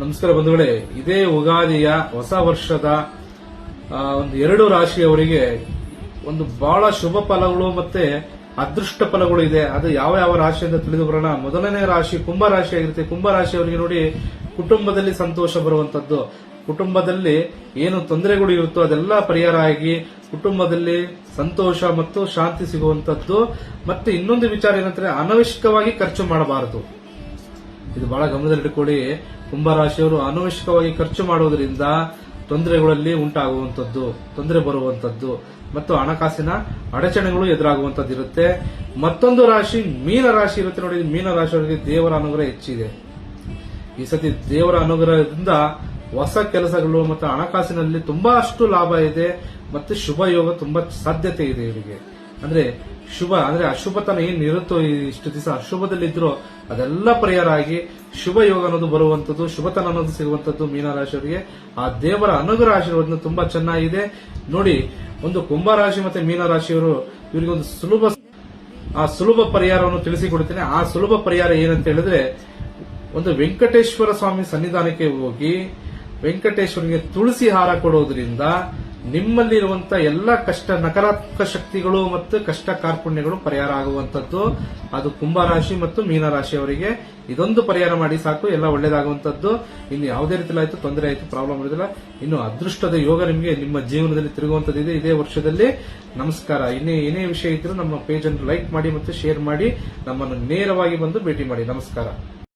ನಮಸ್ಕಾರ ಬಂಧುಗಳೇ, ಇದೇ ಉಗಾದಿಯ ಹೊಸ ವರ್ಷದ ಒಂದು 2 ರಾಶಿಯವರಿಗೆ ಒಂದು ಬಹಳ ಶುಭ ಫಲಗಳು ಮತ್ತೆ ಅದೃಷ್ಟ ಫಲಗಳು ಇದೆ. ಅದು ಯಾವ ಯಾವ ರಾಶಿ ಅಂತ ತಿಳಿದು ಬರೋಣ. ಮೊದಲನೇ ರಾಶಿ ಕುಂಭ ರಾಶಿ ಆಗಿರುತ್ತೆ. ಕುಂಭ ರಾಶಿಯವರಿಗೆ ನೋಡಿ, ಕುಟುಂಬದಲ್ಲಿ ಸಂತೋಷ ಬರುವಂತದ್ದು, ಕುಟುಂಬದಲ್ಲಿ ಏನು ತೊಂದರೆಗಳು ಇರುತ್ತೋ ಅದೆಲ್ಲ ಪರಿಹಾರ ಆಗಿ ಕುಟುಂಬದಲ್ಲಿ ಸಂತೋಷ ಮತ್ತು ಶಾಂತಿ ಸಿಗುವಂತದ್ದು. ಮತ್ತೆ ಇನ್ನೊಂದು ವಿಚಾರ ಏನಂದ್ರೆ, ಅನವಶ್ಯಕವಾಗಿ ಖರ್ಚು ಮಾಡಬಾರದು. ಇದು ಬಹಳ ಗಮನದಲ್ಲಿಟ್ಟುಕೊಳ್ಳಿ. ಕುಂಭರಾಶಿಯವರು ಅನವಶ್ಯಕವಾಗಿ ಖರ್ಚು ಮಾಡುವುದರಿಂದ ತೊಂದರೆಗಳಲ್ಲಿ ಉಂಟಾಗುವಂತದ್ದು, ತೊಂದರೆ ಬರುವಂತದ್ದು ಮತ್ತು ಹಣಕಾಸಿನ ಅಡಚಣೆಗಳು ಎದುರಾಗುವಂತದ್ದು ಇರುತ್ತೆ. ಮತ್ತೊಂದು ರಾಶಿ ಮೀನ ರಾಶಿ ಇರುತ್ತೆ ನೋಡಿ. ಮೀನ ರಾಶಿಯವರಿಗೆ ದೇವರ ಅನುಗ್ರಹ ಹೆಚ್ಚಿದೆ. ಈ ಸತಿ ದೇವರ ಅನುಗ್ರಹದಿಂದ ಹೊಸ ಕೆಲಸಗಳು ಮತ್ತು ಹಣಕಾಸಿನಲ್ಲಿ ತುಂಬಾ ಅಷ್ಟು ಲಾಭ ಇದೆ ಮತ್ತೆ ಶುಭ ಯೋಗ ತುಂಬಾ ಸಾಧ್ಯತೆ ಇದೆ ಇವರಿಗೆ. ಅಂದ್ರೆ ಶುಭ ಅಂದ್ರೆ ಅಶುಭತನ ಏನಿರುತ್ತೋ ಇಷ್ಟು ದಿವಸ ಅಶುಭದಲ್ಲಿದ್ರೋ ಅದೆಲ್ಲ ಪರಿಹಾರ ಆಗಿ ಶುಭ ಯೋಗ ಅನ್ನೋದು ಬರುವಂತದ್ದು, ಶುಭತನ ಅನ್ನೋದು ಸಿಗುವಂತದ್ದು ಮೀನರಾಶಿಯವರಿಗೆ. ಆ ದೇವರ ಅನುಗ್ರಹ ಆಶೀರ್ವಾದ ತುಂಬಾ ಚೆನ್ನಾಗಿದೆ ನೋಡಿ. ಒಂದು ಕುಂಭರಾಶಿ ಮತ್ತೆ ಮೀನರಾಶಿಯವರು ಇವರಿಗೆ ಒಂದು ಸುಲಭ ಪರಿಹಾರವನ್ನು ತಿಳಿಸಿಕೊಡ್ತೇನೆ. ಆ ಸುಲಭ ಪರಿಹಾರ ಏನಂತ ಹೇಳಿದ್ರೆ, ಒಂದು ವೆಂಕಟೇಶ್ವರ ಸ್ವಾಮಿ ಸನ್ನಿಧಾನಕ್ಕೆ ಹೋಗಿ ವೆಂಕಟೇಶ್ವರಿಗೆ ತುಳಸಿ ಹಾರ ಕೊಡೋದ್ರಿಂದ ನಿಮ್ಮಲ್ಲಿರುವಂತಹ ಎಲ್ಲ ಕಷ್ಟ, ನಕಾರಾತ್ಮಕ ಶಕ್ತಿಗಳು ಮತ್ತು ಕಷ್ಟ ಕಾರ್ಪಣ್ಯಗಳು ಪರಿಹಾರ ಆಗುವಂತದ್ದು. ಅದು ಕುಂಭರಾಶಿ ಮತ್ತು ಮೀನರಾಶಿಯವರಿಗೆ ಇದೊಂದು ಪರಿಹಾರ ಮಾಡಿ ಸಾಕು, ಎಲ್ಲ ಒಳ್ಳೇದಾಗುವಂತದ್ದು. ಇನ್ನು ಯಾವುದೇ ರೀತಿಯಲ್ಲಿ ಆಯ್ತು ತೊಂದರೆ ಆಯ್ತು, ಪ್ರಾಬ್ಲಮ್ ಇರೋದಿಲ್ಲ. ಇನ್ನು ಅದೃಷ್ಟದ ಯೋಗ ನಿಮಗೆ ನಿಮ್ಮ ಜೀವನದಲ್ಲಿ ತಿರುಗುವಂತದ್ದಿದೆ ಇದೇ ವರ್ಷದಲ್ಲಿ. ನಮಸ್ಕಾರ. ಏನೇ ವಿಷಯ ಇದ್ರೂ ನಮ್ಮ ಪೇಜ್ ಅನ್ನು ಲೈಕ್ ಮಾಡಿ ಮತ್ತು ಶೇರ್ ಮಾಡಿ, ನಮ್ಮನ್ನು ನೇರವಾಗಿ ಬಂದು ಭೇಟಿ ಮಾಡಿ. ನಮಸ್ಕಾರ.